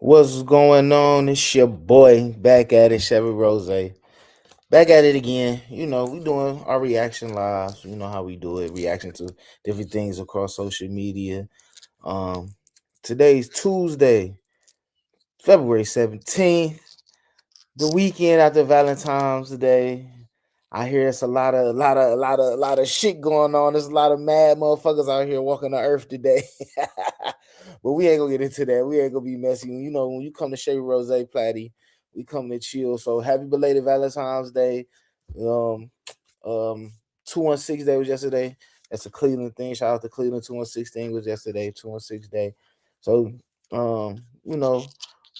What's going on? It's your boy back at it, Chevy Rozay. Back at it again. You know, we doing our reaction lives. You know how we do it, reaction to different things across social media. Um, Today's Tuesday, February 17th, the weekend after Valentine's Day. I hear it's a lot of shit going on. There's a lot of mad motherfuckers out here walking the earth today. But we ain't gonna get into that. We ain't gonna be messy. You know, when you come to Chevy Rozay Platty, we come to chill. So happy belated Valentine's Day. Um, 216 Day was yesterday. That's a Cleveland thing. Shout out to Cleveland. 216 was yesterday. 216 Day. So you know,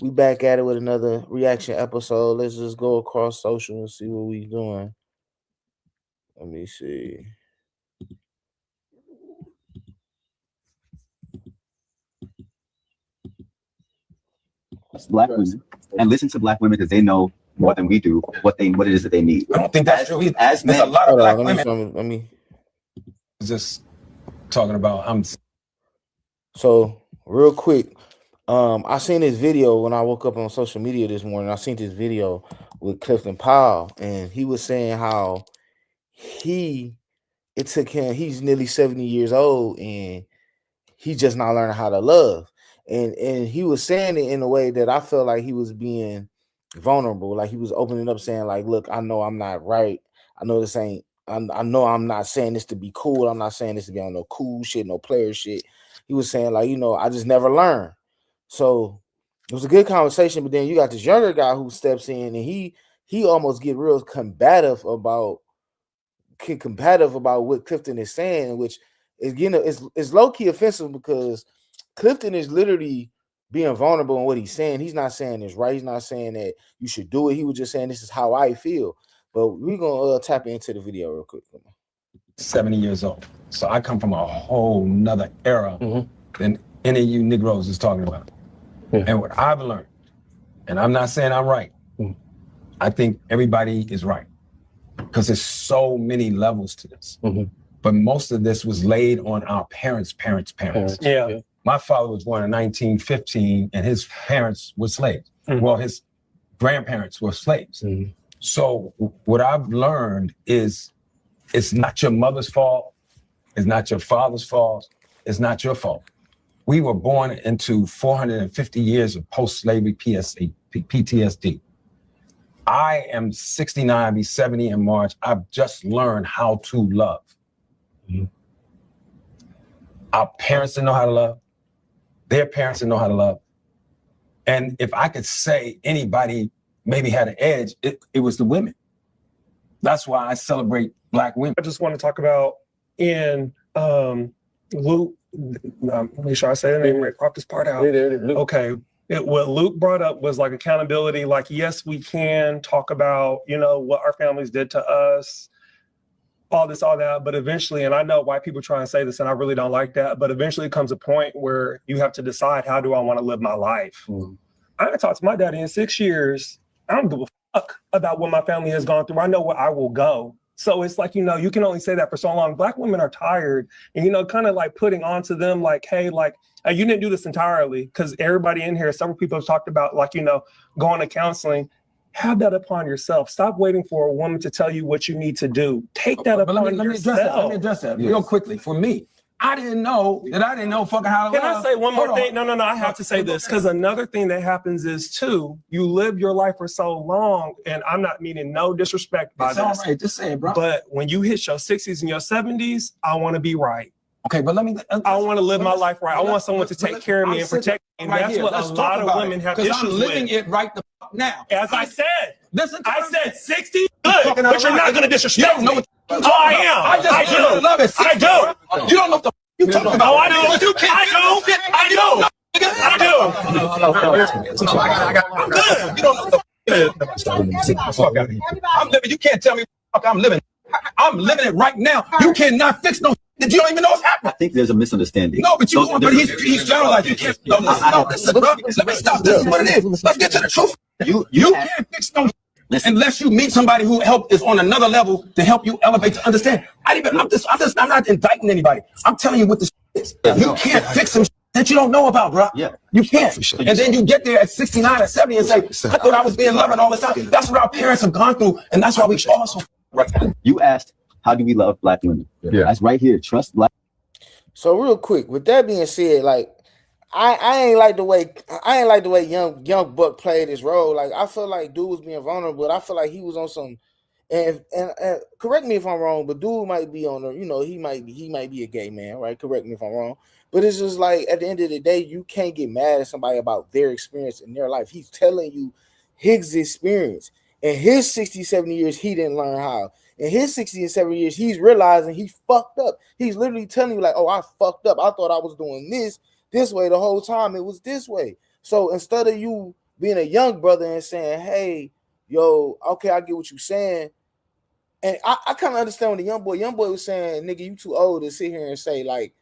we back at it with another reaction episode. Let's just go across social and see what we doing. Let me see. Black women and listen to black women because they know more than we do what it is that they need. I don't think that's true either. As There's men, a lot of black women. Let me Just talking about So real quick, I seen this video when I woke up on social media this morning. I seen this video with Clifton Powell, and he was saying how it took him. He's nearly 70 years old, and he just not learning how to love. And he was saying it in a way that I felt like he was being vulnerable, like he was opening up, saying like, "Look, I know I'm not right. I know this ain't. I know I'm not saying this to be cool. I'm not saying this to be on no cool shit, no player shit." He was saying like, I just never learned. So it was a good conversation. But then you got this younger guy who steps in, and he almost get real combative about what Clifton is saying, which is it's low key offensive because Clifton is literally being vulnerable in what he's saying. He's not saying this right. He's not saying that you should do it. He was just saying this is how I feel. But we're gonna tap into the video real quick. 70 years old. So I come from a whole nother era than any of you Negroes is talking about. Yeah. And what I've learned, and I'm not saying I'm right, I think everybody is right. Because there's so many levels to this. But most of this was laid on our parents' parents. Yeah. My father was born in 1915 and his parents were slaves. Well, his grandparents were slaves. So what I've learned is it's not your mother's fault. It's not your father's fault. It's not your fault. We were born into 450 years of post-slavery PTSD. I am 69, I'll be 70 in March. I've just learned how to love. Our parents didn't know how to love. Their parents didn't know how to love. And if I could say anybody maybe had an edge, it was the women. That's why I celebrate black women. I just want to talk about in Luke, make sure I say the name right, crop this part out. Okay. What Luke brought up was like accountability. Like, yes, we can talk about, what our families did to us, all this, all that. But eventually, and I know white people try and say this, and I really don't like that, but eventually it comes a point where you have to decide, how do I want to live my life? I haven't talked to my daddy in 6 years. I don't give a fuck about what my family has gone through. I know where I will go. So it's like, you can only say that for so long. Black women are tired and, kind of like putting onto them like, hey, like, you didn't do this entirely, because everybody in here, several people have talked about like, going to counseling. Have that upon yourself. Stop waiting for a woman to tell you what you need to do. Take that upon yourself. Let me address that real quickly. For me, I didn't know fucking how to love. Can I say one more thing? No, I have to say this, because another thing that happens is too, you live your life for so long, and I'm not meaning no disrespect by this. All right, just say it, bro. But when you hit your 60s and your 70s, I want to be right. Okay, but I want to live my life right. I want someone to take care of me and protect me. And that's what a lot of women have issues with. I'm living it right the fuck now. As I said, I said 60, good, but you're not going to disrespect me. Oh, I am. I love it. I do. You don't know what the you talking about. Oh, I do. You can't. I do. I'm good. You don't know the I'm living. You can't tell me I'm living. I'm living it right now. You cannot fix no that you don't even know what's happening. I think there's a misunderstanding. No, but he's generalizing. You can't. No, listen, bro. Let me stop. This is what it is. Let's get to the truth. You can't fix no unless you meet somebody who is on another level to help you elevate to understand. I'm not indicting anybody. I'm telling you what this is. You can't fix some that you don't know about, bro. Yeah. You can't. Sure. And then you get there at 69 or 70 and say, I thought I was being loving all the time. That's what our parents have gone through, and that's why we also. You asked, how do we love black women? Yeah. That's right here. Trust black. So real quick, with that being said, like I ain't like the way young Buck played his role. Like I feel like dude was being vulnerable, but I feel like he was on some. And correct me if I'm wrong, but dude might be on the, he might be a gay man, right? Correct me if I'm wrong. But it's just like at the end of the day, you can't get mad at somebody about their experience in their life. He's telling you his experience. In his 60, 70 years, he didn't learn how. In his 60 and 70 years, he's realizing he fucked up. He's literally telling you, like, oh, I fucked up. I thought I was doing this way the whole time. It was this way. So instead of you being a young brother and saying, hey, yo, okay, I get what you're saying. And I kind of understand when the young boy was saying, nigga, you too old to sit here and say, like,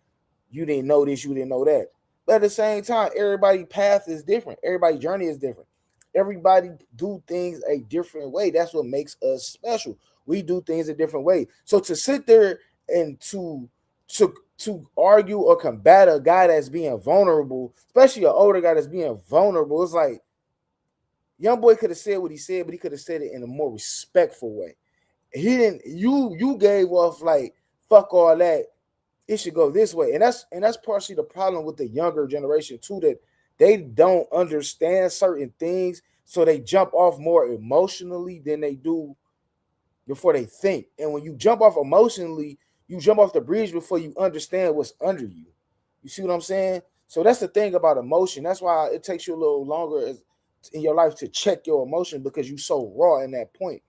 you didn't know this, you didn't know that. But at the same time, everybody's path is different. Everybody's journey is different. Everybody do things a different way. That's what makes us special. We do things a different way. So to sit there and to argue or combat a guy that's being vulnerable, especially an older guy that's being vulnerable, it's like, young boy could have said what he said, but he could have said it in a more respectful way. He didn't. You gave off like, fuck all that. It should go this way, and that's partially the problem with the younger generation too, that they don't understand certain things, so they jump off more emotionally than they do before they think. And when you jump off emotionally, you jump off the bridge before you understand what's under you. You see what I'm saying? So that's the thing about emotion. That's why it takes you a little longer in your life to check your emotion, because you're so raw in that point.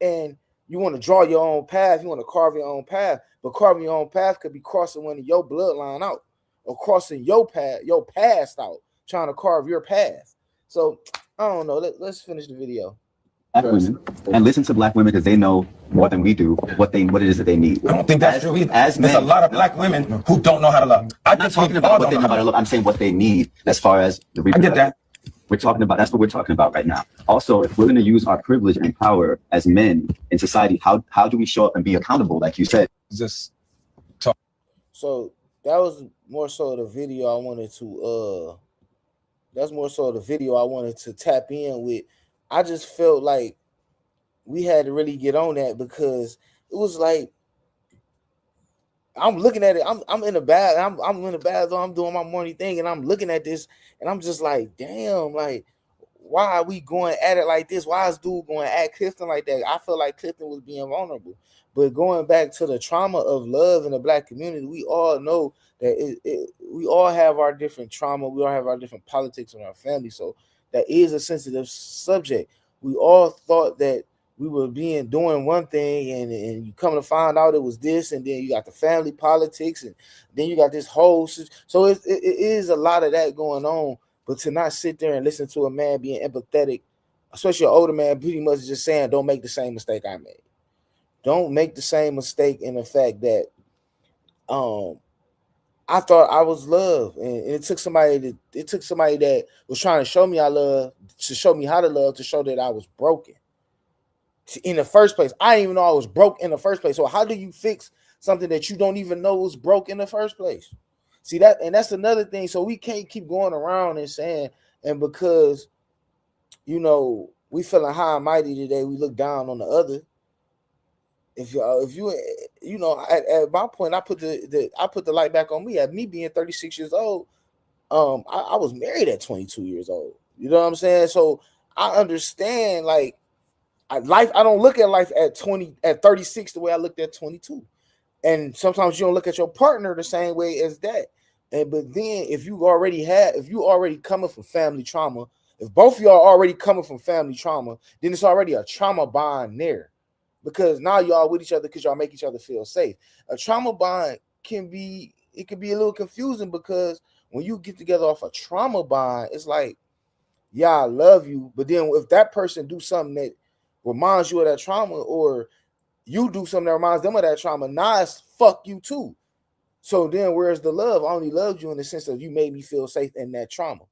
And you want to draw your own path. You want to carve your own path. But carving your own path could be crossing one of your bloodline out, or crossing your path, your past out, trying to carve your path. So I don't know. Let's finish the video. Black women, and listen to black women, because they know more than we do what it is that they need. I don't think that's true either. There's a lot of black women who don't know how to love. I'm not talking about what they know how to love. I'm saying what they need as far as the reproduction. I get that. We're talking about, that's what we're talking about right now. Also, if we're going to use our privilege and power as men in society, how do we show up and be accountable, like you said? Just talk. So that was more so the video I wanted to tap in with. I just felt like we had to really get on that, because it was like, I'm looking at it. I'm in the bath. I'm in the bathroom. I'm doing my morning thing, and I'm looking at this, and I'm just like, damn, like, why are we going at it like this? Why is dude going at Clifton like that? I feel like Clifton was being vulnerable. But going back to the trauma of love in the black community, we all know that we all have our different trauma. We all have our different politics in our family. So that is a sensitive subject. We all thought that we were doing one thing, and you come to find out it was this, and then you got the family politics, and then you got this whole. So it is a lot of that going on. But to not sit there and listen to a man being empathetic, especially an older man, pretty much just saying, don't make the same mistake I made. Don't make the same mistake in the fact that I thought I was loved, and it took somebody that was trying to show me I love, to show me how to love, to show that I was broken in the first place. I didn't even know I was broke in the first place. So how do you fix something that you don't even know was broke in the first place? See that, and that's another thing. So we can't keep going around and saying, and because we feeling high and mighty today, we look down on the other. If you at my point, I put the light back on me. At me being 36 years old, I was married at 22 years old. You know what I'm saying? So I understand, like, I don't look at life at 36 the way I looked at 22. And sometimes you don't look at your partner the same way as that. But then if you already coming from family trauma, if both of y'all already coming from family trauma, then it's already a trauma bond there. Because now y'all with each other because y'all make each other feel safe. A trauma bond can be a little confusing, because when you get together off a trauma bond, it's like, yeah, I love you. But then if that person do something that reminds you of that trauma, or you do something that reminds them of that trauma, now it's fuck you too. So then where's the love? I only loved you in the sense of you made me feel safe in that trauma.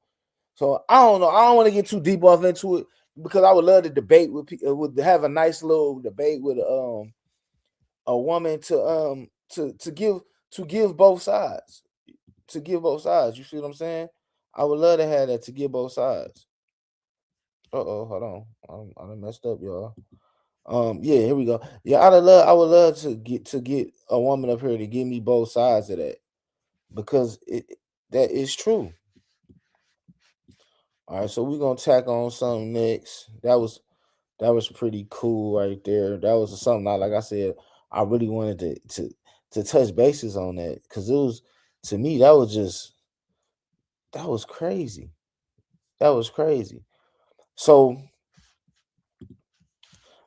So I don't know. I don't want to get too deep off into it, because I would love to debate with people, would have a nice little debate with a woman to give both sides, to give both sides. You see what I'm saying? I would love to have that to give both sides. Hold on. I done messed up, y'all. Yeah, here we go. Yeah, I would love to get a woman up here to give me both sides of that, because that is true. All right, so we're gonna tack on something next. That was pretty cool right there. That was something like I said, I really wanted to touch bases on that, because it was, to me, that was crazy. That was crazy. So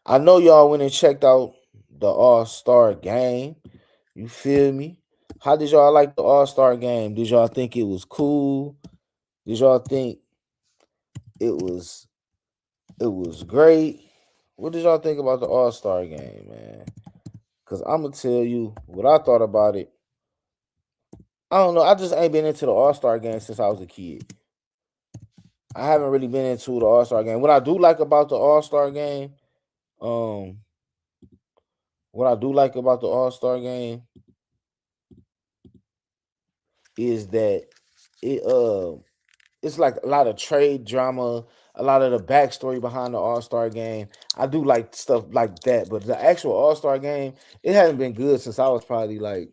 I know y'all went and checked out the All-Star game. You feel me? How did y'all like the All-Star game? Did y'all think it was cool? Did y'all think it was great? What did y'all think about the All-Star game, man? Because I'm going to tell you what I thought about it. I don't know. I just ain't been into the All-Star game since I was a kid. I haven't really been into the All-Star game. What I do like about the All-Star game, is that it's like a lot of trade drama, a lot of the backstory behind the All-Star game. I do like stuff like that, but the actual All-Star game, it hasn't been good since I was probably like,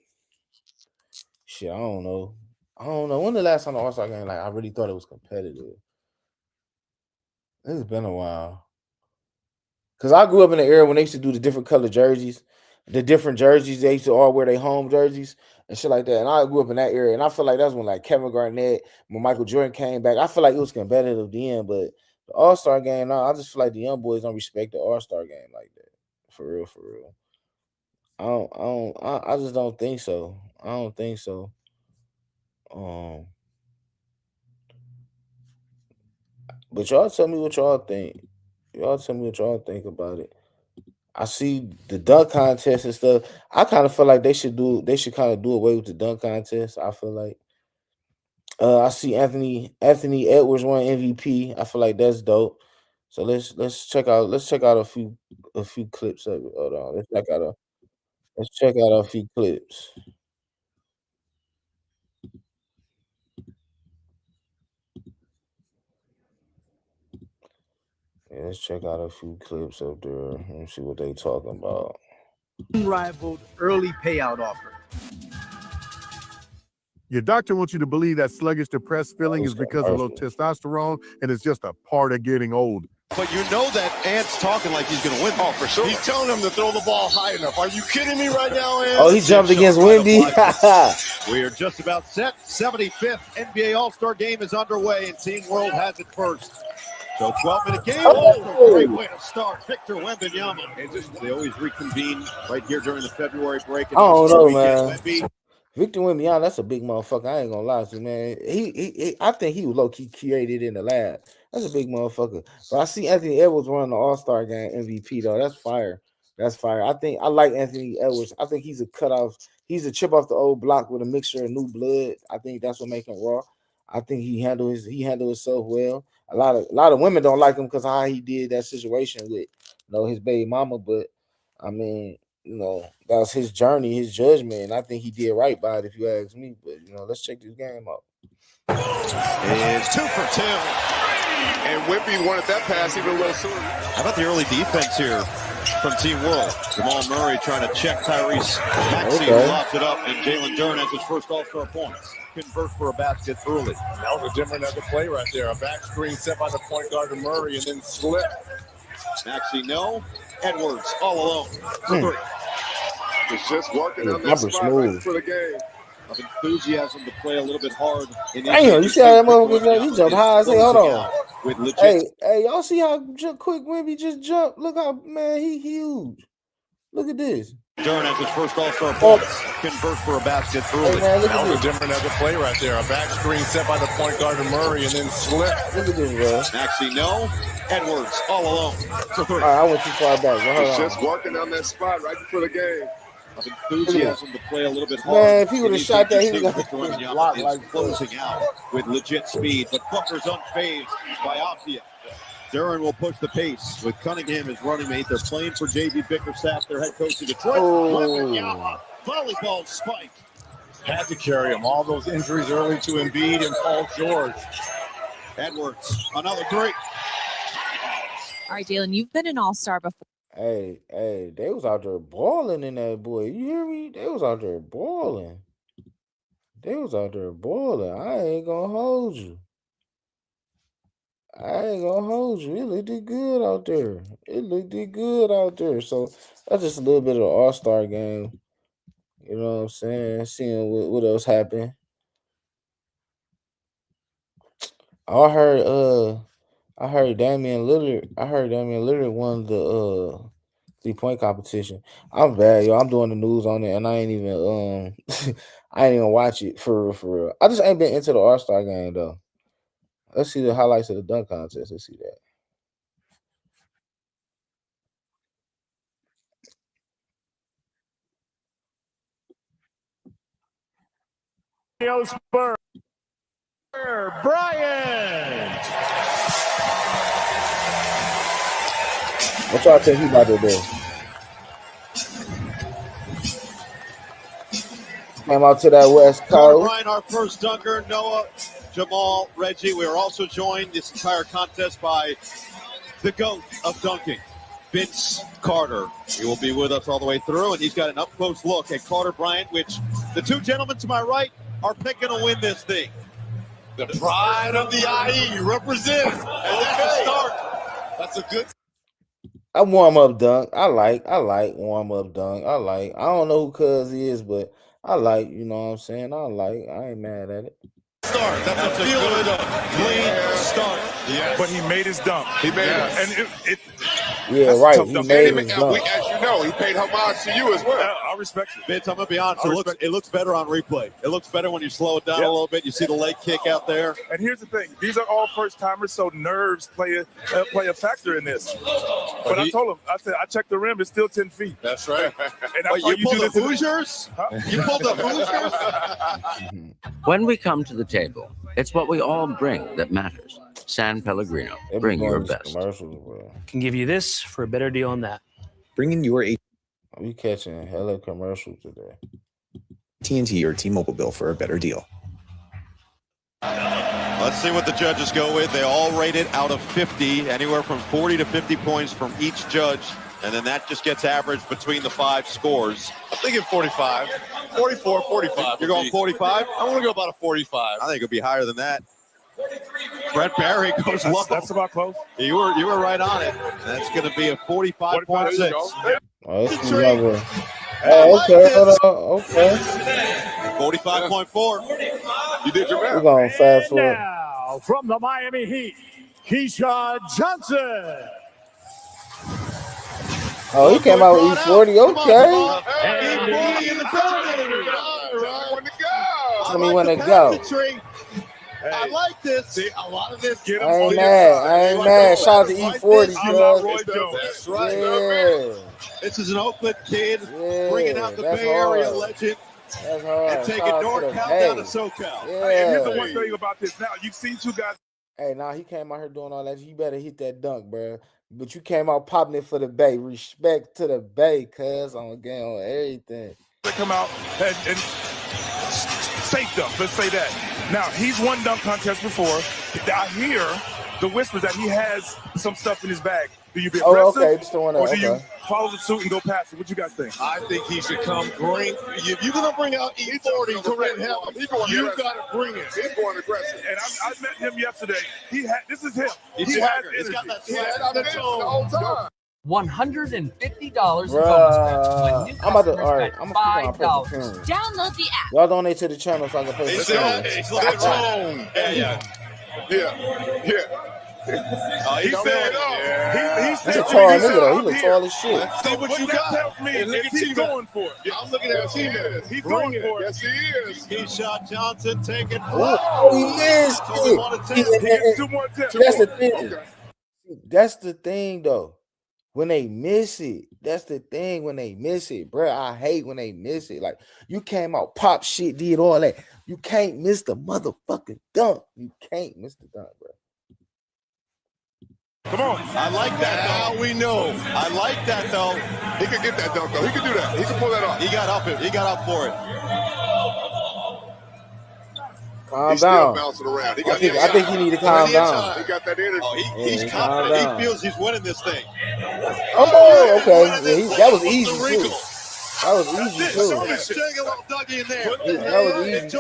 shit, I don't know. When the last time the All-Star game, like, I really thought it was competitive? It's been a while. Because I grew up in the era when they used to do the different color jerseys. The different jerseys, they used to all wear their home jerseys and shit like that. And I grew up in that era. And I feel like that's when, like, Kevin Garnett, when Michael Jordan came back, I feel like it was competitive then. But the All-Star game, now, I just feel like the young boys don't respect the All-Star game like that. For real, for real. I just don't think so. I don't think so. But y'all tell me what y'all think. Y'all tell me what y'all think about it. I see the dunk contest and stuff. I kind of feel like they should kind of do away with the dunk contest. I feel like I see Anthony Edwards won MVP. I feel like that's dope. So let's check out a few clips of it. Hold on. Let's check out a few clips. Yeah, let's check out a few clips up there. Let me see what they talking about. Unrivaled early payout offer. Your doctor wants you to believe that sluggish, depressed feeling is because of low testosterone, and it's just a part of getting old. But you know that Ant's talking like he's going to win. Oh, for sure. He's telling him to throw the ball high enough. Are you kidding me right now, Ant? Oh, he jumped against Wendy. We are just about set. 75th NBA All-Star game is underway, and Team World has it first. So 12-minute game. Oh, great way to start. Victor Wembanyama. And just, they always reconvene right here during the February break. I don't know, man. Victor Wembanyama, that's a big motherfucker. I ain't gonna lie to you, man. He I think he was low-key created in the lab. That's a big motherfucker. But I see Anthony Edwards running the All-Star game MVP, though. That's fire. That's fire. I like Anthony Edwards. I think he's a cutoff. He's a chip off the old block with a mixture of new blood. I think that's what makes him raw. I think he handled himself well. A lot of women don't like him because how he did that situation with, his baby mama. But I mean, that was his journey, his judgment, and I think he did right by it, if you ask me. But let's check this game out. It's 2 for 2. And Wemby wanted that pass even a little sooner. How about the early defense here from Team World? Jamal Murray trying to check Tyrese Maxey, lofts it up, and Jalen Duren has his first All-Star points. Convert for a basket early. That was a different other play right there. A back screen set by the point guard to Murray and then slip. Maxey, no. Edwards all alone for 3. It's just working on that spot right for the game. Of enthusiasm to play a little bit hard. Damn, you see how that motherfucker he jumped high as hell. Hold on. With legit. Hey, y'all see how quick Wemby just jumped? Look how, man, he huge. Look at this. Duren has his first All-Star points. Convert for a basket early. That was a different other play right there. A back screen set by the point guard to Murray and then slip. Look at this, bro. Maxey, no. Edwards all alone. All right, I went too far back. It's just working on that spot right before the game. Of enthusiasm to play a little bit hard. Man, if he would have shot that, he would have blocked like closing out with legit speed. But Booker's unfazed by Optia. Duren will push the pace with Cunningham as running mate. They're playing for JB Bickerstaff, their head coach in Detroit. Wembanyama, volleyball spike. Had to carry him. All those injuries early to Embiid and Paul George. Edwards, another three. All right, Jalen, you've been an all-star before. Hey, they was out there balling in that boy. You hear me? They was out there balling. They was out there balling. I ain't gonna hold you. It looked good out there. So that's just a little bit of an all-star game. You know what I'm saying? Seeing what else happened. I heard Damian Lillard won the 3-point competition. I'm bad, yo. I'm doing the news on it, and I ain't even I ain't even watch it for real. I just ain't been into the All-Star game though. Let's see the highlights of the dunk contest. Let's see that. Bryant. What y'all think he about to do? Came out to that West Coast. Bryant, our first dunker. Noah, Jamal, Reggie. We are also joined this entire contest by the GOAT of dunking, Vince Carter. He will be with us all the way through, and he's got an up-close look at Carter Bryant, which the two gentlemen to my right are picking to win this thing. The pride of the IE represents. And that's a start. That's a good. I warm-up dunk. I like warm-up dunk. I don't know who Cuz is, but I like, you know what I'm saying? I ain't mad at it. Start. That's a good, clean start. Yeah. But he made his dunk. He made it. And it yeah, right. He made his dunk. As you know, he paid homage to you as well. I respect it. Vince, I'm going to be honest. It looks better on replay. It looks better when you slow it down a little bit. You see the leg kick out there. And here's the thing. These are all first-timers, so nerves play a factor in this. But I told him, I said, I checked the rim. It's still 10 feet. That's right. And that's you pulled the Hoosiers? Huh? You pulled the Hoosiers? When we come to the table, it's what we all bring that matters. San Pellegrino, bring your best. Can give you this for a better deal on that. Bring in your We catching hella commercial today. AT&T or T-Mobile bill for a better deal. Let's see what the judges go with. They all rate it out of 50, anywhere from 40 to 50 points from each judge. And then that just gets averaged between the 5 scores. I'm thinking 45, 44, 45. You're going 45? I want to go about a 45. I think it'll be higher than that. Brett Barry goes low. That's about close. You were right on it. That's going to be a 45.6. Oh, okay. 45.4. You did your math. We're going to fast forward. Now, from the Miami Heat, Keyshawn Johnson. Oh, he came out with E40. Okay. Tell me when to go. I like this. See, a lot of this. I ain't mad. Shout out to E40, bro. That's right. Yeah. This is an Oakland kid Yeah, bringing out the that's Bay Area hard. legend That's hard. and taking Shout out to NorCal the down to Bay. SoCal. Yeah. And here's the one thing about this. Now, you've seen two guys. Hey, now he came out here doing all that. You better hit that dunk, bro. But you came out popping it for the Bay. Respect to the Bay, cuz on game on everything. They come out and safe dunk. Let's say that. Now, he's won dunk contest before. I hear the whispers that he has some stuff in his bag. Do you be aggressive, okay. Just don't wanna, or do you follow the suit and go past it? What you guys think? I think he should come bring. If you're going to bring out E40 to win him, you got to bring it. He's going aggressive. And I met him yesterday. This is him. He's got that swag. The whole time. $150 Bruh. I'm about to, all right. I'm going to $5. pay the Download the app. Y'all donate to the channel so I can pay He's the wrong. Yeah. He said, he He's a tall nigga, though. He look tall as shit. See what you got tells me is he's going for it. I'm looking at him. He's going for it. Yes, he is. Keyshawn Johnson taking. Oh, he missed He gets 2 more attempts. That's the thing. That's the thing, though. When they miss it, that's the thing. When they miss it, bro, I hate when they miss it. Like, you came out, pop shit, did all that. You can't miss the motherfucking dunk. You can't miss the dunk, bro. Come on. I like that. Now we know. I like that, though. He could get that dunk, though. He could do that. He could pull that off. He got up for it. Calm He's still down. bouncing around. I think you need to calm down. He got that energy. Oh, Yeah, he's calm confident. down. He feels he's winning this thing. Oh, okay. Yeah, that was easy too. That was easy too. Staying a little Dougie in there. That was easy too.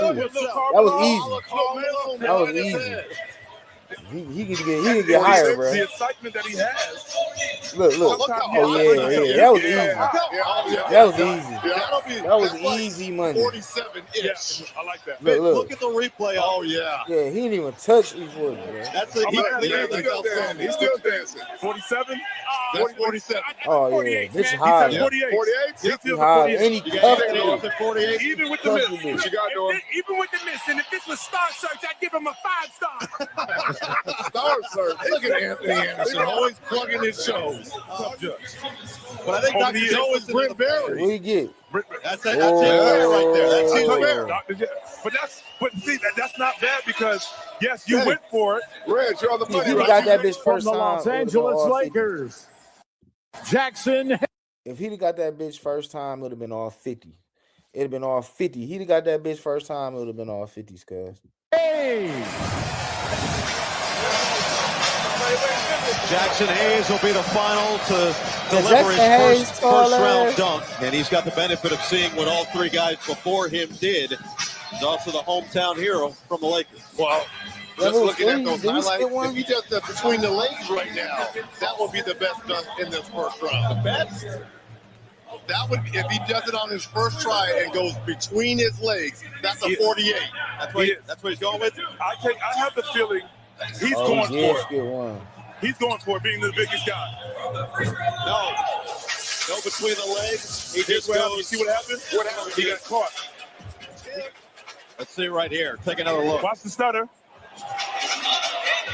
That was easy. He can get higher, bro. The excitement that he has. Look. Oh yeah. That was easy. That was easy. That was easy money. 47-ish. Yeah, I like that. Look at the replay. Oh yeah. Yeah, he didn't even touch me for it, bro. That's it. He's still dancing. 47. That's 47. Oh yeah, this is high. 48. 48? This is high. Any cuffed me. 48. Even with the miss. What you got doing? Even with the miss. And if this was Star Search, I'd give him a 5-star. Star Search. Look at Anthony Anderson always plugging his shows. But I think Dr. Joe is Brent Barry. What do you get? That's it right there. That's That's fair. But see, that's not bad because yes, you went for it. Red, you're on the money. If he got that bitch From first the time, Los Angeles Lakers, Jackson. if he'd have got that bitch first time, it would have been all 50. It'd have been all 50. He'd have got that bitch first time, it would have been all 50s, cuz. Jackson Hayes will be the final to deliver his first round dunk, and he's got the benefit of seeing what all three guys before him did. He's also the hometown hero from the Lakers. Well, just looking at those highlights, if he does that between the legs right now, that would be the best dunk in this first round. The best? That would be, if he does it on his first try and goes between his legs, that's a 48. That's what he's going with. I have the feeling he's going for it. Get one. He's going for it, being the biggest guy. No between the legs. He just You goes. see what happened? What happened? He got caught. Let's see right here. Take another look. Watch the stutter.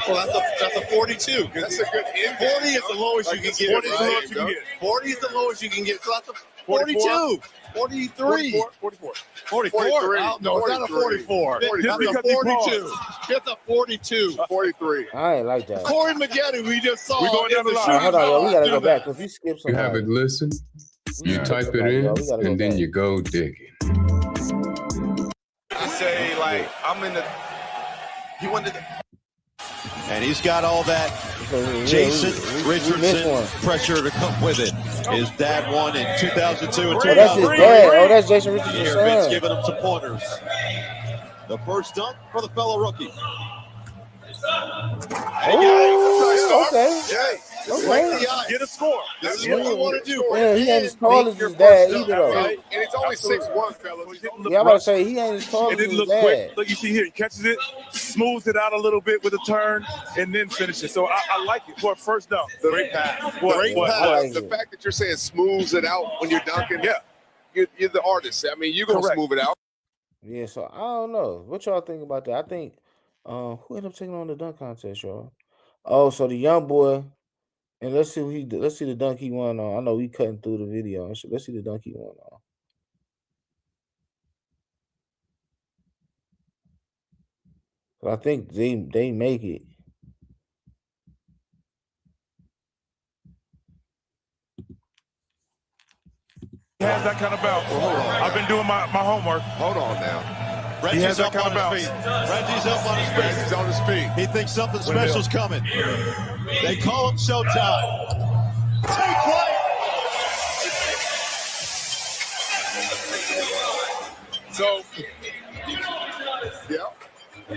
Well, that's a 42. That's a good 40 is the lowest you can get. 40 is the lowest you can get. 40 is the lowest you can get. So that's a 42. 43. 44. 44. No, it's not a 44. That's a 42. It's a 42. 43. I ain't like that. Corey Maggette, we just saw. We going down the line. Hold on, yo. We gotta go back because you skipped some. You have it listen, you type it in, and then you go digging. I say, like, I'm in the. He wanted to. And he's got all that Jason Richardson pressure to come with it. His dad won in 2002 and 2003. That's his dad. Oh, that's Jason Richardson's Here, Vince son. giving him some pointers. The first dunk for the fellow rookie. Oh, okay. Okay. Get a score. This is what we want to do. Yeah, he ain't as tall as his dad either, though. Right? And it's only 6'1", fellas. Yeah, I'm about to say he ain't as tall It as didn't his look dad. quick. Look, you see here, he catches it, smooths it out a little bit with a turn, and then finishes. So I like it for a first dunk. Great pass. Great I pass. like The it. fact that you're saying smooths it out when you're dunking, Yeah. you're the artist. I mean, you're going to Correct. smooth it out. Yeah, so I don't know. What y'all think about that? I think who ended up taking on the dunk contest, y'all? Oh, so the young boy, and let's see let's see the dunk he won on. I know we cutting through the video. Let's see the dunk he won on. I think they make it. He has that kind of bounce. I've been doing my homework. Hold on now. He has Reggie's that up kind on of his bounce. feet. Reggie's up on his feet. He's on his feet. He thinks something special's coming. They call him showtime. Take flight. So, yeah. The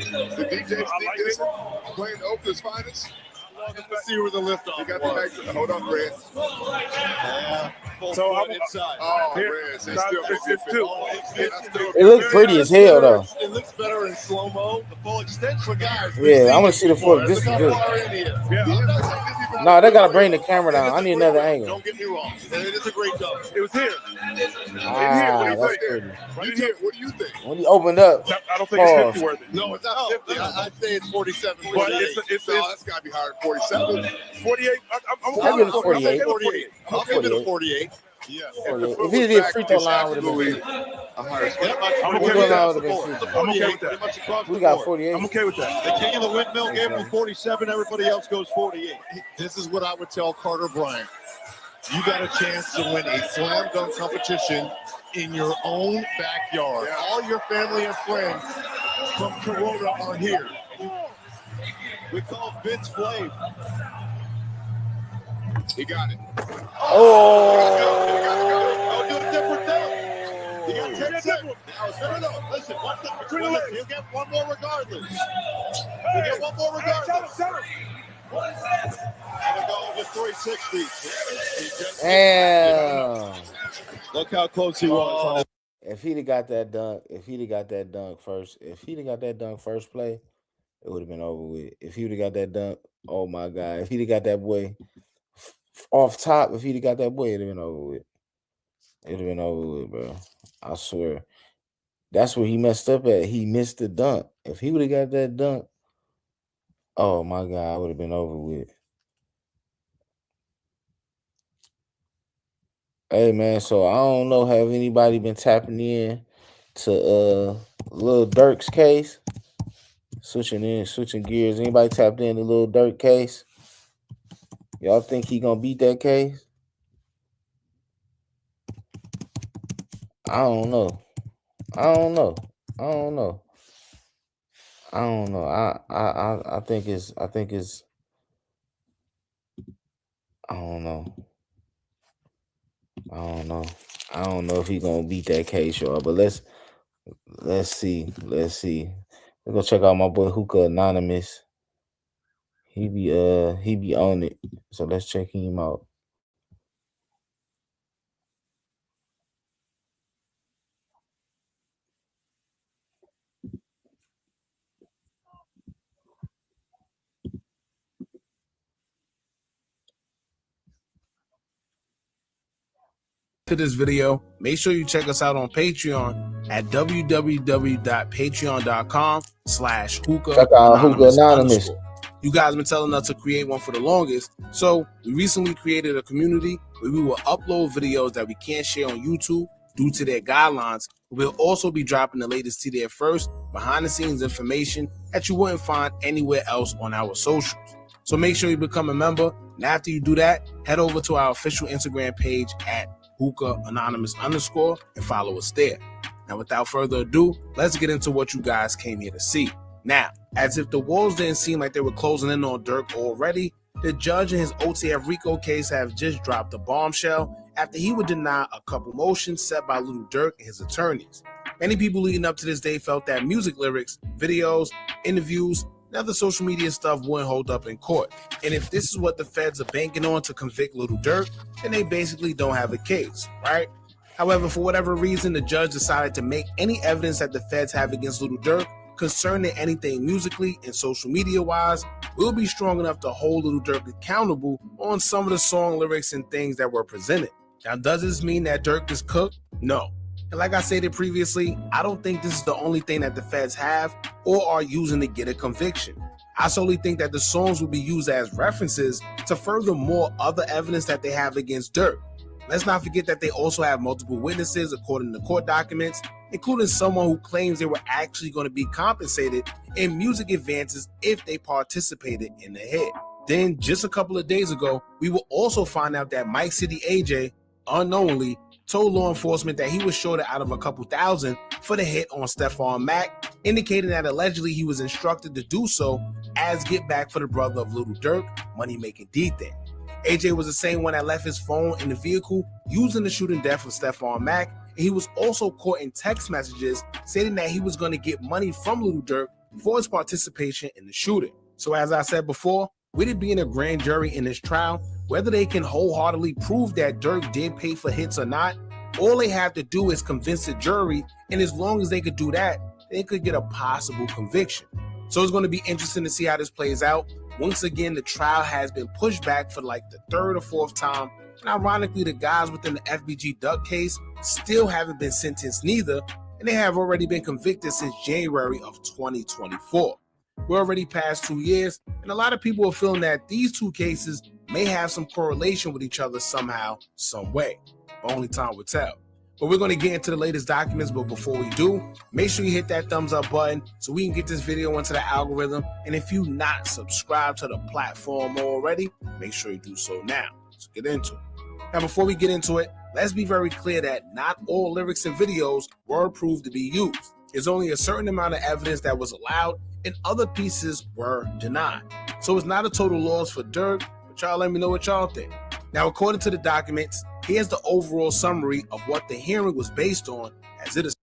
DJ Steve Dixon playing the Oakland's finest. Let's see where the lift off. He got the back. Hold on, Red. Yeah. Full So court I'm inside. Oh, Here, Red. It's it's two. It looks pretty as hell though. It looks better in slow-mo. The full extension, guys. Yeah, I want to see the full. This is Look how good. far in he is. Yeah. No, they gotta bring the camera down. I need another angle. Don't get me wrong. And it is a great dunk. It was here. Ah, that's pretty. Right You here. tell- What do you think? When you opened up, I don't think it's Pause. 50 worth it. No, it's not 50. I'd say it's 47. But it's No, that's got to be higher than 47. 48. I'm I'll give it 48. 48. I'll give it a 48. Yeah. if he did free throw line, would have been. a higher score. I'm Free okay throw with line that. would have been 50. I'm okay with Pretty that. much across the We got board. 48. I'm okay with that. The king of the windmill gave him 47. Everybody else goes 48. This is what I would tell Carter Bryant. You got a chance to win a slam dunk competition in your own backyard. All your family and friends from Corona are here. We call Vince Flav. He got it. Oh! Go do a different thing. You got 10 seconds. No. Listen, he'll get one more regardless. He'll get one more regardless. And it'll go over 360. Damn. Look how close he was. If he'd have got that dunk first play, it would have been over with. If he would have got that dunk, oh my God. If he'd have got that boy off top, if he'd have got that boy, it'd have been over with. It'd have been over with, bro. I swear. That's where he messed up at. He missed the dunk. If he would have got that dunk, oh my God, it would have been over with. Hey man, so I don't know, have anybody been tapping in to Lil Durk's case? Switching gears. Anybody tapped in to Lil Durk case? Y'all think he gonna beat that case? I don't know. I think it's I don't know. I don't know if he gonna beat that case, y'all. But let's see. Let's go check out my boy Hookah Anonymous. He be on it. So let's check him out. To this video, make sure you check us out on Patreon at www.patreon.com/hookah _. You guys have been telling us to create one for the longest, so we recently created a community where we will upload videos that we can't share on YouTube due to their guidelines. We'll also be dropping the latest to there first, behind the scenes information that you wouldn't find anywhere else on our socials. So make sure you become a member, and after you do that, head over to our official Instagram page at Hookah Anonymous _ and follow us there. Now, without further ado, let's get into what you guys came here to see. Now, as if the walls didn't seem like they were closing in on Durk already, the judge in his OTF RICO case have just dropped a bombshell after he would deny a couple motions set by Lil Durk and his attorneys. Many people leading up to this day felt that music lyrics, videos, interviews, and other social media stuff wouldn't hold up in court. And if this is what the feds are banking on to convict Lil Durk, then they basically don't have a case, right? However, for whatever reason, the judge decided to make any evidence that the feds have against Lil Durk concerning anything musically and social media wise will be strong enough to hold Lil Durk accountable on some of the song lyrics and things that were presented. Now, does this mean that Durk is cooked? No. And like I stated previously, I don't think this is the only thing that the feds have or are using to get a conviction. I solely think that the songs will be used as references to further more other evidence that they have against Durk. Let's not forget that they also have multiple witnesses according to court documents, including someone who claims they were actually going to be compensated in music advances if they participated in the hit. Then just a couple of days ago, we will also find out that Mike City AJ, unknowingly, told law enforcement that he was shorted out of a couple thousand for the hit on Stephon Mack, indicating that allegedly he was instructed to do so as get back for the brother of Lil Durk, Money Making D Thing. AJ was the same one that left his phone in the vehicle using the shooting death of Stephon Mack, and he was also caught in text messages stating that he was going to get money from Lil Durk for his participation in the shooting. So as I said before, with it being a grand jury in this trial, whether they can wholeheartedly prove that Durk did pay for hits or not, all they have to do is convince the jury, and as long as they could do that, they could get a possible conviction. So it's going to be interesting to see how this plays out. Once again, the trial has been pushed back for like the third or fourth time, and ironically, the guys within the FBG Duck case still haven't been sentenced neither, and they have already been convicted since January of 2024. We're already past 2 years, and a lot of people are feeling that these two cases may have some correlation with each other somehow, some way. Only time will tell. But we're going to get into the latest documents, but before we do, make sure you hit that thumbs up button so we can get this video into the algorithm. And if you're not subscribed to the platform already, make sure you do so now. Let's get into it. Now, before we get into it, let's be very clear that not all lyrics and videos were approved to be used. There's only a certain amount of evidence that was allowed and other pieces were denied. So it's not a total loss for Dirk, but y'all let me know what y'all think. Now, according to the documents, here's the overall summary of what the hearing was based on, as it is.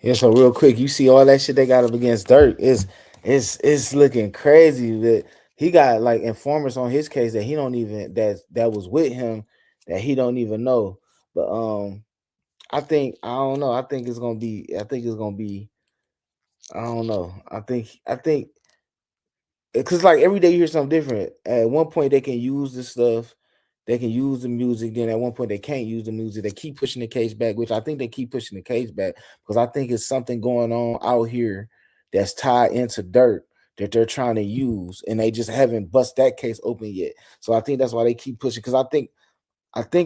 Yeah, so real quick, you see all that shit they got up against Dirk. It's looking crazy that he got like informers on his case that he don't even that was with him that he don't even know. But I don't know. I think it's gonna be. I don't know. I think because like every day you hear something different. At one point they can use this stuff. They can use the music. Then at one point they can't use the music. They keep pushing the case back, which I think they keep pushing the case back because I think it's something going on out here that's tied into Dirk that they're trying to use, and they just haven't bust that case open yet. So I think that's why they keep pushing because I think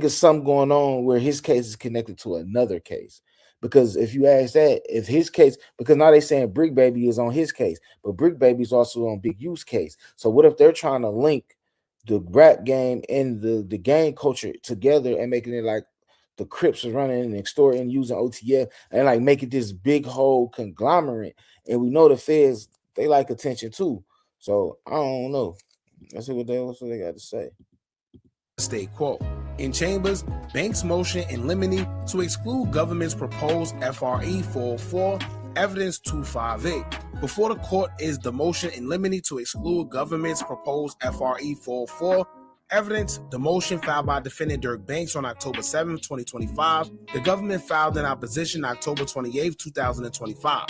it's something going on where his case is connected to another case. Because if you ask that, if his case, because now they're saying Brick Baby is on his case, but Brick Baby is also on Big U's case. So what if they're trying to link the rap game and the gang culture together and making it like the Crips are running and extorting using OTF and like making this big whole conglomerate? And we know the feds, they like attention too. So I don't know. Let's see what they got to say. State quote. In chambers, Banks' motion in limine to exclude government's proposed FRE 404, evidence 258. Before the court is the motion in limine to exclude government's proposed FRE 404, evidence, the motion filed by defendant Dirk Banks on October 7, 2025. The government filed in opposition October 28, 2025.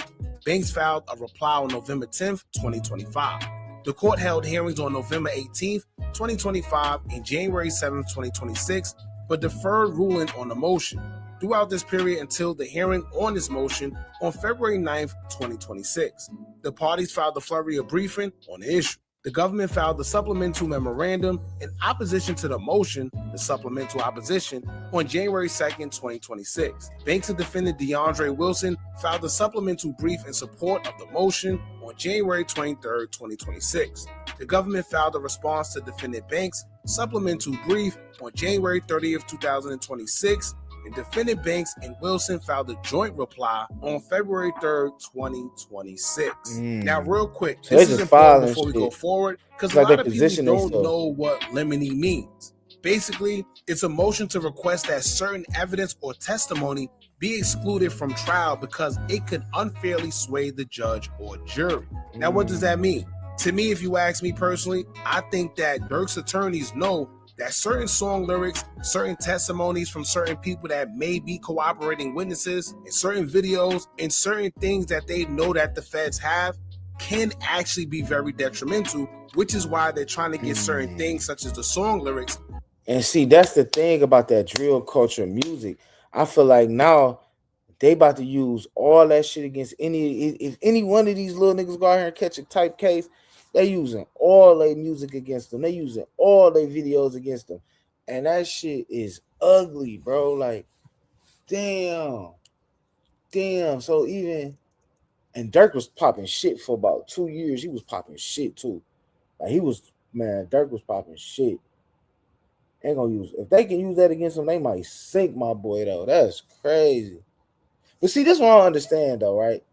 Banks filed a reply on November 10, 2025. The court held hearings on November 18, 2025 and January 7, 2026, but deferred ruling on the motion throughout this period until the hearing on this motion on February 9, 2026. The parties filed a flurry of briefing on the issue. The government filed the supplemental memorandum in opposition to the motion, the supplemental opposition, on January 2nd, 2026. Banks and defendant DeAndre Wilson filed a supplemental brief in support of the motion on January 23rd, 2026. The government filed a response to defendant Banks' supplemental brief on January 30th, 2026, and defendant Banks and Wilson filed a joint reply on February 3rd, 2026. Now, real quick, So this they is just important before we filing go shit. forward, because It's a like lot they of people position don't themselves. know what limine means. Basically, it's a motion to request that certain evidence or testimony be excluded from trial because it could unfairly sway the judge or jury. Now, what does that mean? To me, if you ask me personally, I think that Dirk's attorneys know that certain song lyrics, certain testimonies from certain people that may be cooperating witnesses, and certain videos, and certain things that they know that the feds have can actually be very detrimental, which is why they're trying to get certain things such as the song lyrics. And see, that's the thing about that drill culture music. I feel like now they about to use all that shit against if any one of these little niggas go out here and catch a type case, they using all their music against them. They using all their videos against them. And that shit is ugly, bro. Like, damn. So and Dirk was popping shit for about 2 years. He was popping shit too. Like Dirk was popping shit. Ain't gonna use if they can use that against him, they might sink my boy though. That's crazy. But see, this one I don't understand though, right?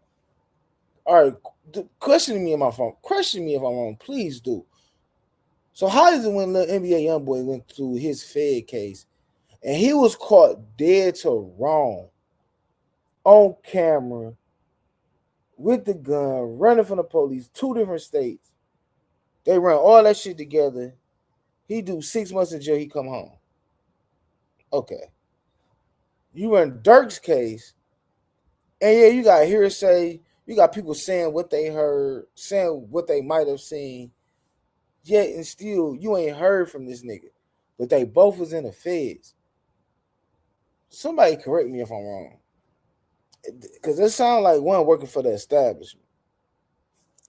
All right, question me if I'm wrong, please do. So how is it when the NBA YoungBoy went through his Fed case and he was caught dead to wrong on camera with the gun, running from the police, 2 different states. They run all that shit together. He do 6 months in jail, he come home. Okay. You run Dirk's case, and yeah, you got hearsay. You got people saying what they heard, saying what they might have seen. Yet and still, you ain't heard from this nigga. But they both was in the feds. Somebody correct me if I'm wrong. Because it sounds like one working for the establishment.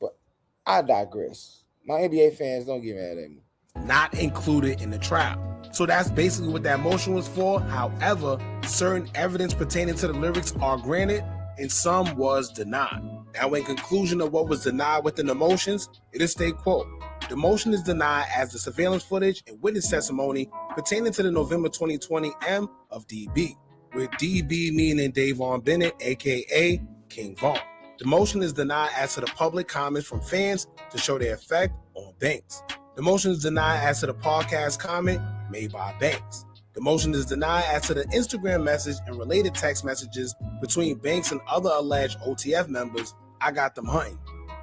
But I digress. My NBA fans, don't get mad at me. Not included in the trial. So that's basically what that motion was for. However, certain evidence pertaining to the lyrics are granted and some was denied. Now, in conclusion of what was denied within the motions, it is state quote. The motion is denied as the surveillance footage and witness testimony pertaining to the November 2020 M of DB. with DB meaning Davon Bennett, aka King Vaughn. The motion is denied as to the public comments from fans to show their effect on Banks. The motion is denied as to the podcast comment made by Banks. The motion is denied as to the Instagram message and related text messages between Banks and other alleged OTF members. I got them hunting.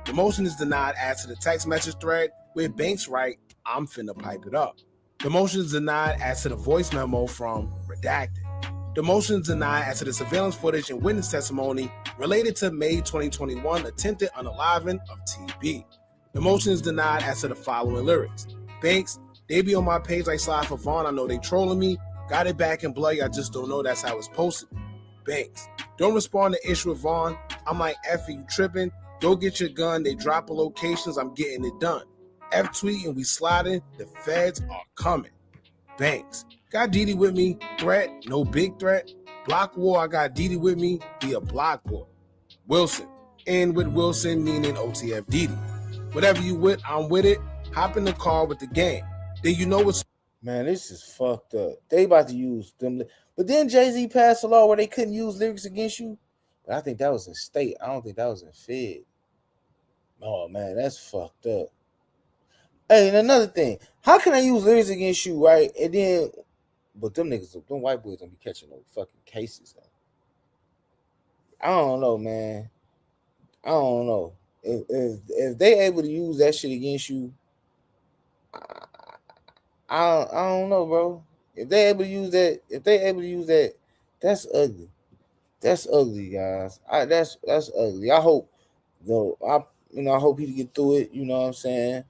The motion is denied as to the text message thread where Banks write, I'm finna pipe it up. The motion is denied as to the voice memo from Redacted. The motion is denied as to the surveillance footage and witness testimony related to May 2021 attempted unaliving of TB. The motion is denied as to the following lyrics. Banks, they be on my page like Slide for Vaughn. I know they trolling me. Got it back in bloody. I just don't know that's how it's posted. Banks, don't respond to issue with Vaughn. I'm like, F you tripping. Go get your gun. They dropping locations. I'm getting it done. F tweeting, we sliding. The feds are coming. Banks, got Didi with me. Threat, no big threat. Block war, I got Didi with me. Be a block boy. Wilson, and with Wilson meaning OTF Didi. Whatever you with, I'm with it. Hop in the car with the gang. Then you know what's. Man, this is fucked up. They about to use them. But then Jay-Z passed a law where they couldn't use lyrics against you. But I think that was in state. I don't think that was in fed. Oh, man, that's fucked up. Hey, and another thing. How can I use lyrics against you, right? And then, but them niggas, them white boys don't be catching no fucking cases, though. I don't know, man. I don't know. If they able to use that shit against you, I don't know, bro. If they able to use that, that's ugly. That's ugly, guys. That's ugly. I hope, though. I hope he get through it. You know what I'm saying?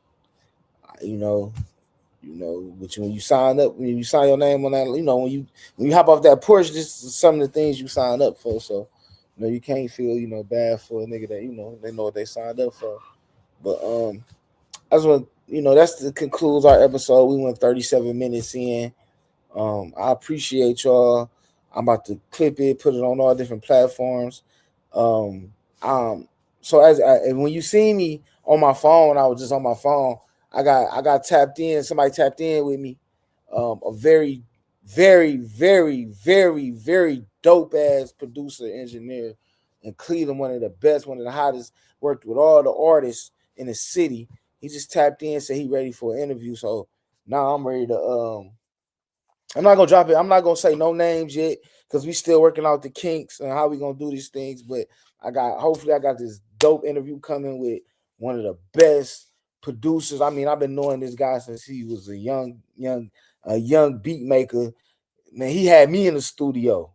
But when you sign up, when you sign your name on that, when you hop off that porch, this is some of the things you sign up for. So, you can't feel bad for a nigga that they know what they signed up for. But I just want that's concludes our episode. We went 37 minutes in. I appreciate y'all. I'm about to clip it, put it on all different platforms. So and when you see me on my phone, I was just on my phone. I got tapped in. Somebody tapped in with me. A very, very, very, very, very dope ass producer, engineer in Cleveland, one of the best, one of the hottest. Worked with all the artists in the city. He just tapped in, said he ready for an interview. So now I'm ready to. I'm not gonna drop it. I'm not gonna say no names yet because we still working out the kinks and how we gonna do these things. But hopefully I got this dope interview coming with one of the best producers. I mean, I've been knowing this guy since he was a young beat maker. Man, he had me in the studio.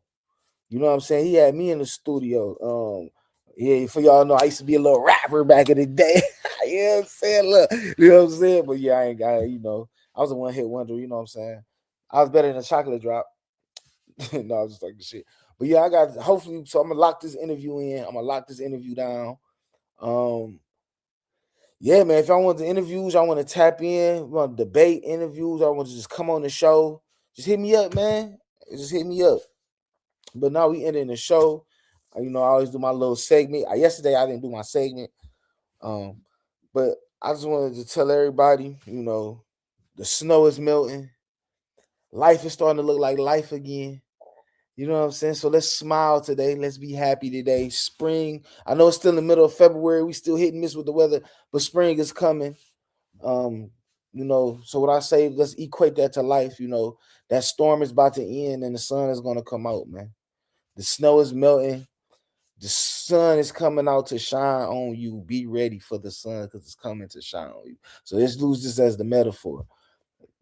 You know what I'm saying? He had me in the studio. Yeah, for y'all know, I used to be a little rapper back in the day. You know what I'm saying? Look, you know what I'm saying? But yeah, I ain't got it, I was a one-hit wonder, you know what I'm saying? I was better than a chocolate drop. No, I was just like the shit. But yeah, hopefully, so I'm gonna lock this interview in. I'm gonna lock this interview down. Yeah, man. If y'all want the interviews, I want to tap in, want to debate interviews, I want to just come on the show. Just hit me up, man. Just hit me up. But now we ending the show. I always do my little segment. Yesterday I didn't do my segment. But I just wanted to tell everybody, the snow is melting. Life is starting to look like life again. You know what I'm saying? So let's smile today. Let's be happy today. Spring. I know it's still in the middle of February. We still hit and miss with the weather, but spring is coming. So what I say, let's equate that to life. That storm is about to end and the sun is gonna come out, man. The snow is melting. The sun is coming out to shine on you. Be ready for the sun because it's coming to shine on you. So let's use this as the metaphor.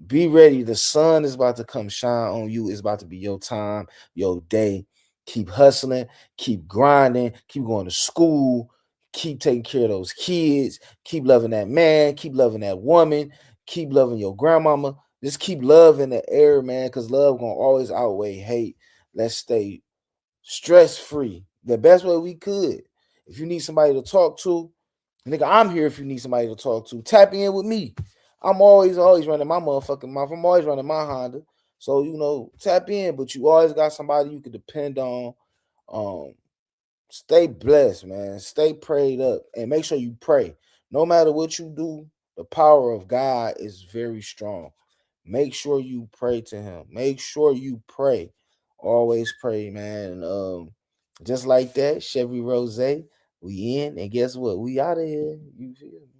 Be ready. The sun is about to come shine on you. It's about to be your time, your day. Keep hustling, keep grinding, keep going to school, keep taking care of those kids, keep loving that man, keep loving that woman, keep loving your grandmama. Just keep loving the air, man, because love gonna always outweigh hate. Let's stay stress-free the best way we could. If you need somebody to talk to, nigga, I'm here if you need somebody to talk to. Tap in with me. I'm always running my motherfucking mouth. I'm always running my Honda. So, tap in, but you always got somebody you can depend on. Stay blessed, man. Stay prayed up and make sure you pray. No matter what you do, the power of God is very strong. Make sure you pray to him. Make sure you pray. Always pray, man. Just like that, Chevy Rozay, we in, and guess what? We out of here. You feel me?